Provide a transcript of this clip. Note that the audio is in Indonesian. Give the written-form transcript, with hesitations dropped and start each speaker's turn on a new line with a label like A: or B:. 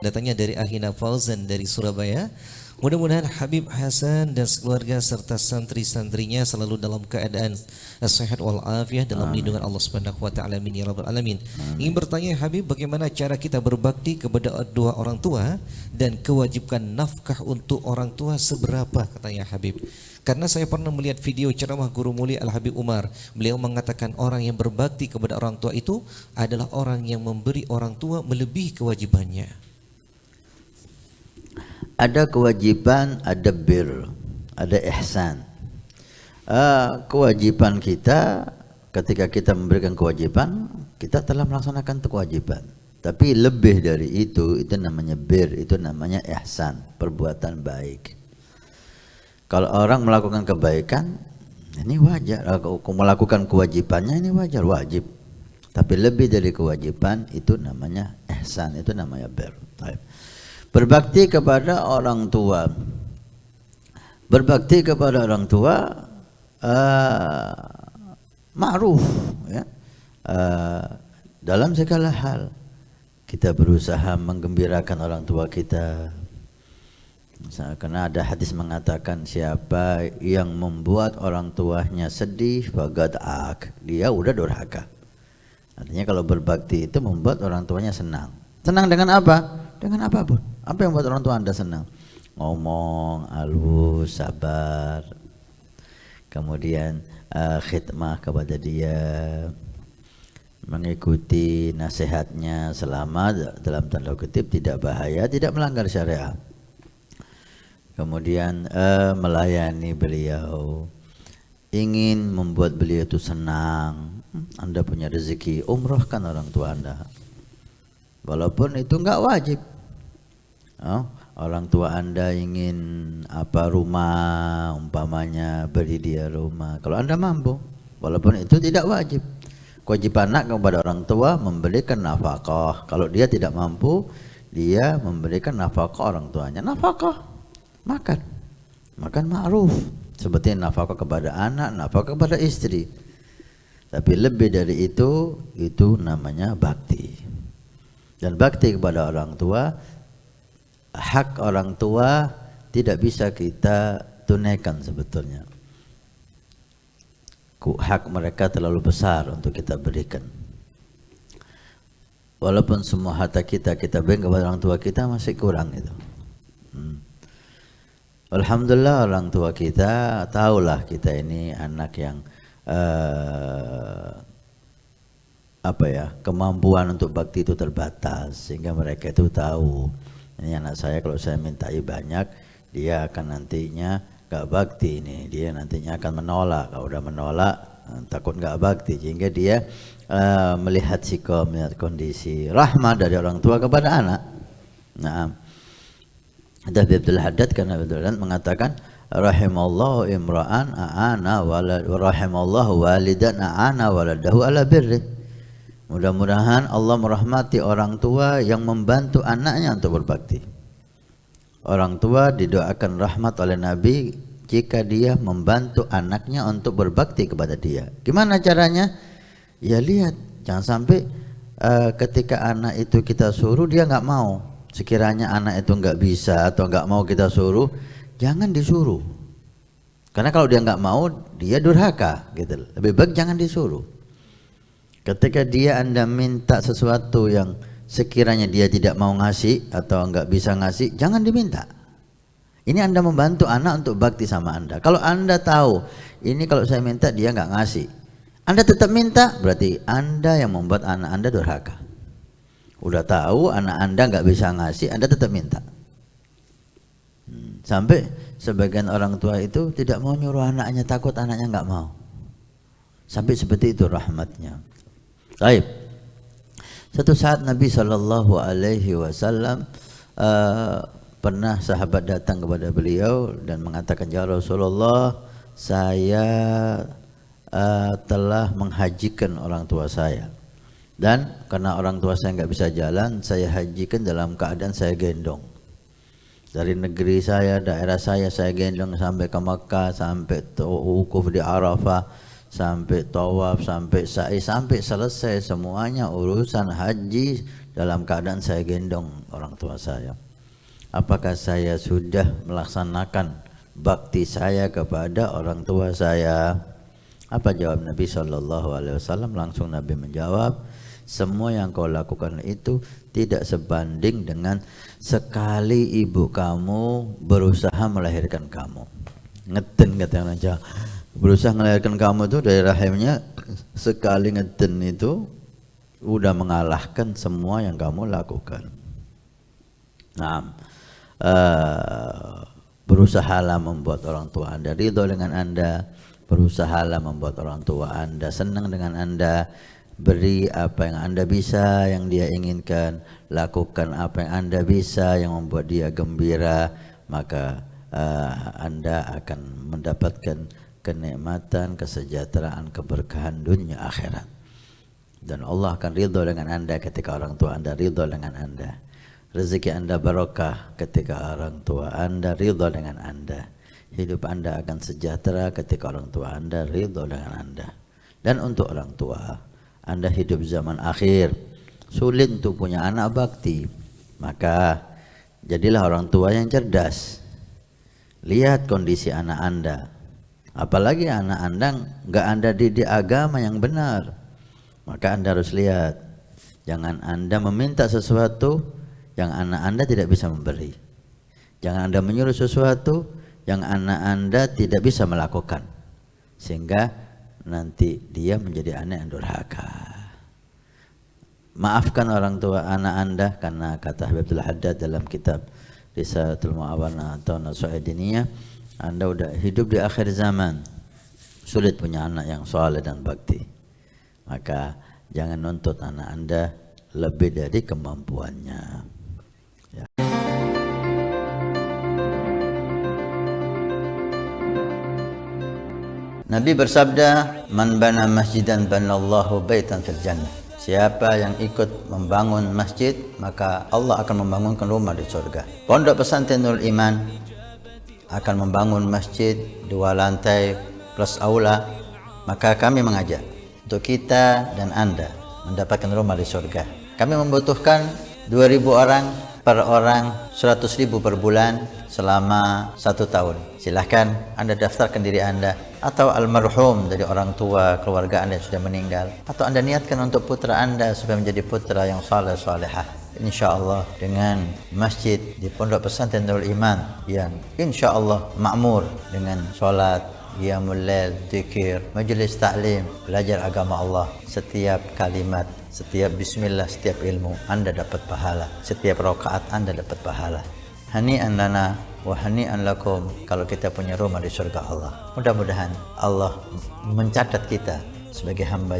A: datangnya dari Ahina Fauzan dari Surabaya. Mudah-mudahan Habib Hasan dan sekeluarga serta santri-santrinya selalu dalam keadaan sehat walafiat dalam lindungan Allah Subhanahu wa taala, amin ya rabbal alamin. Ingin bertanya Habib, bagaimana cara kita berbakti kepada dua orang tua dan kewajiban nafkah untuk orang tua seberapa, katanya Habib. Karena saya pernah melihat video ceramah Guru Mulia Al-Habib Umar. Beliau mengatakan orang yang berbakti kepada orang tua itu adalah orang yang memberi orang tua melebihi kewajibannya.
B: Ada kewajiban, ada bir, ada ihsan. Kewajiban kita, ketika kita memberikan kewajiban, kita telah melaksanakan kewajiban. Tapi lebih dari itu namanya bir, itu namanya ihsan, perbuatan baik. Kalau orang melakukan kebaikan, ini wajar. Melakukan kewajibannya, ini wajar, wajib. Tapi lebih dari kewajiban, itu namanya ihsan, itu namanya bir. Berbakti kepada orang tua. Berbakti kepada orang tua ma'ruf, ya. Dalam segala hal kita berusaha menggembirakan orang tua kita. Karena ada hadis mengatakan siapa yang membuat orang tuanya sedih fagad'ak, dia udah durhaka. Artinya kalau berbakti itu membuat orang tuanya senang. Senang dengan apa? Dengan apapun. Apa yang membuat orang tua Anda senang? Ngomong halus, sabar, kemudian khidmah kepada dia, mengikuti nasihatnya selama dalam tanda kutip tidak bahaya, tidak melanggar syariat. Kemudian melayani beliau, ingin membuat beliau itu senang. Anda punya rezeki, umrohkan orang tua Anda. Walaupun itu enggak wajib. Orang tua Anda ingin rumah, umpamanya beri dia rumah. Kalau Anda mampu, walaupun itu tidak wajib. Kewajiban anak kepada orang tua memberikan nafkah. Kalau dia tidak mampu, dia memberikan nafkah orang tuanya. Nafkah, makan ma'ruf. Seperti nafkah kepada anak, nafkah kepada istri. Tapi lebih dari itu namanya bakti. Dan bakti kepada orang tua, hak orang tua tidak bisa kita tunaikan sebetulnya. Hak mereka terlalu besar untuk kita berikan. Walaupun semua harta kita berikan kepada orang tua kita, masih kurang itu. Alhamdulillah orang tua kita tahulah kita ini anak yang kemampuan untuk bakti itu terbatas, sehingga mereka itu tahu ini anak saya kalau saya mintai banyak, dia akan nantinya gak bakti ini, dia nantinya akan menolak. Kalau udah menolak takut gak bakti, sehingga dia melihat sikap, melihat kondisi rahmat dari orang tua kepada anak. Nah, ada Abdul Haddad, karena Abdul Haddad mengatakan rahimallahu imra'an a'ana walad rahimallahu walidan a'ana waladahu ala birri. Mudah-mudahan Allah merahmati orang tua yang membantu anaknya untuk berbakti. Orang tua didoakan rahmat oleh Nabi jika dia membantu anaknya untuk berbakti kepada dia. Gimana caranya? Ya lihat, jangan sampai ketika anak itu kita suruh dia nggak mau. Sekiranya anak itu nggak bisa atau nggak mau kita suruh, jangan disuruh. Karena kalau dia nggak mau, dia durhaka gitu. Lebih baik jangan disuruh. Ketika Anda minta sesuatu yang sekiranya dia tidak mau ngasih atau enggak bisa ngasih, jangan diminta. Ini Anda membantu anak untuk bakti sama Anda. Kalau Anda tahu ini kalau saya minta dia enggak ngasih, Anda tetap minta, berarti Anda yang membuat anak Anda durhaka. Udah tahu anak Anda enggak bisa ngasih, Anda tetap minta. Sampai sebagian orang tua itu tidak mau nyuruh anaknya, takut anaknya enggak mau. Sampai seperti itu rahmatnya. Baik. Satu saat Nabi SAW pernah sahabat datang kepada beliau dan mengatakan, ya Rasulullah, saya telah menghajikan orang tua saya, dan karena orang tua saya nggak bisa jalan, saya hajikan dalam keadaan saya gendong. Dari negeri saya, daerah saya gendong sampai ke Makkah, sampai wukuf di Arafah, sampai tawaf, sampai sa'i, sampai selesai semuanya urusan haji dalam keadaan saya gendong orang tua saya. Apakah saya sudah melaksanakan bakti saya kepada orang tua saya? Apa jawab Nabi SAW? Langsung Nabi menjawab, semua yang kau lakukan itu tidak sebanding dengan sekali ibu kamu berusaha melahirkan kamu. Ngeten katanya aja, berusaha melahirkan kamu itu dari rahimnya, sekali ngeten itu udah mengalahkan semua yang kamu lakukan. Nah, berusahalah membuat orang tua Anda ridho dengan Anda, berusahalah membuat orang tua Anda senang dengan Anda, beri apa yang Anda bisa yang dia inginkan, lakukan apa yang Anda bisa yang membuat dia gembira, maka Anda akan mendapatkan kenikmatan, kesejahteraan, keberkahan dunia akhirat. Dan Allah akan ridho dengan Anda ketika orang tua Anda ridho dengan Anda. Rezeki Anda barokah ketika orang tua Anda ridho dengan Anda. Hidup Anda akan sejahtera ketika orang tua Anda ridho dengan Anda. Dan untuk orang tua, Anda hidup zaman akhir, sulit untuk punya anak bakti, maka jadilah orang tua yang cerdas. Lihat kondisi anak Anda, apalagi anak Anda nggak Anda didik agama yang benar, maka Anda harus lihat, jangan Anda meminta sesuatu yang anak Anda tidak bisa memberi. Jangan Anda menyuruh sesuatu yang anak Anda tidak bisa melakukan, sehingga nanti dia menjadi anak yang durhaka. Maafkan orang tua anak Anda, karena kata Habibullah Haddad dalam kitab Risalatul Mu'awana atau Nasihat Diniyah, Anda udah hidup di akhir zaman, sulit punya anak yang saleh dan bakti. Maka jangan nuntut anak Anda lebih dari kemampuannya. Ya. Nabi bersabda, "Man bana masjidan banallahu baitan fil jannah." Siapa yang ikut membangun masjid, maka Allah akan membangunkan rumah di surga. Pondok Pesantren Nurul Iman akan membangun masjid 2 lantai plus aula, maka kami mengajak untuk kita dan Anda mendapatkan rumah di surga. Kami membutuhkan 2.000 orang, per orang 100.000 per bulan selama 1 tahun. Silahkan Anda daftarkan diri Anda atau almarhum dari orang tua keluarga Anda yang sudah meninggal, atau Anda niatkan untuk putra Anda supaya menjadi putra yang saleh salehah. InsyaAllah dengan masjid di Pondok Pesantren Nurul Iman yang insyaAllah makmur dengan sholat, qiyamul lail, zikir, majelis taklim, belajar agama Allah. Setiap kalimat, setiap bismillah, setiap ilmu Anda dapat pahala, setiap rakaat Anda dapat pahala. Hani'an lana wa hani'an lakum kalau kita punya rumah di surga Allah. Mudah-mudahan Allah mencatat kita sebagai hamba